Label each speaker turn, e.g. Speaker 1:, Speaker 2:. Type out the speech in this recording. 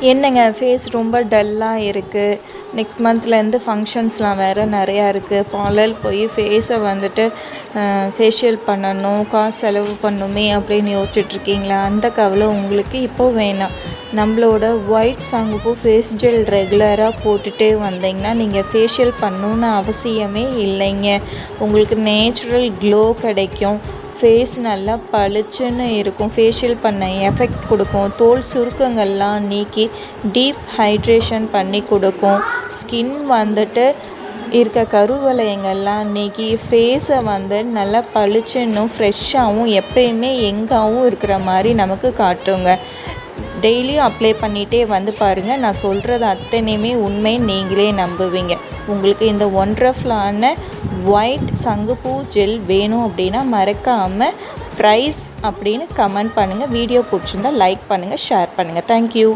Speaker 1: என்னங்க ஃபேஸ் ரொம்ப டல்லாக இருக்குது. நெக்ஸ்ட் மந்த்லேருந்து ஃபங்க்ஷன்ஸ்லாம் வேறு நிறையா இருக்குது. பார்லர் போய் ஃபேஸை வந்துட்டு ஃபேஷியல் பண்ணணும், காசு செலவு பண்ணணுமே அப்படின்னு யோசிச்சுட்ருக்கீங்களா? அந்த கவலை உங்களுக்கு இப்போது வேணாம். நம்மளோட ஒயிட் சங்குப்பூ ஃபேஸ் ஜெல் ரெகுலராக போட்டுகிட்டே வந்தீங்கன்னா நீங்கள் ஃபேஷியல் பண்ணணுன்னு அவசியமே இல்லைங்க. உங்களுக்கு நேச்சுரல் க்ளோ கிடைக்கும். ஃபேஸ் நல்லா பளிச்சுன்னு இருக்கும். ஃபேஷியல் பண்ண எஃபெக்ட் கொடுக்கும். தோல் சுருக்கங்கள்லாம் நீக்கி டீப் ஹைட்ரேஷன் பண்ணி கொடுக்கும். ஸ்கின் வந்துட்டு இருக்க கருவளையங்கள்லாம் நீக்கி ஃபேஸை நல்லா பளிச்சுன்னும் ஃப்ரெஷ்ஷாகவும் எப்பயுமே எங்காகவும் இருக்கிற மாதிரி நமக்கு காட்டுங்க. டெய்லியும் அப்ளை பண்ணிகிட்டே பாருங்கள். நான் சொல்கிறது அத்தனையுமே உண்மை, நீங்களே நம்புவீங்க. உங்களுக்கு இந்த ஒண்டர்ஃபுல்லான ஒயிட் சங்குப்பூ ஜெல் வேணும் அப்படின்னா மறக்காமல் ப்ரைஸ் அப்படின்னு கமெண்ட் பண்ணுங்கள். வீடியோ பிடிச்சிருந்தால் லைக் பண்ணுங்கள், ஷேர் பண்ணுங்கள். தேங்க்யூ.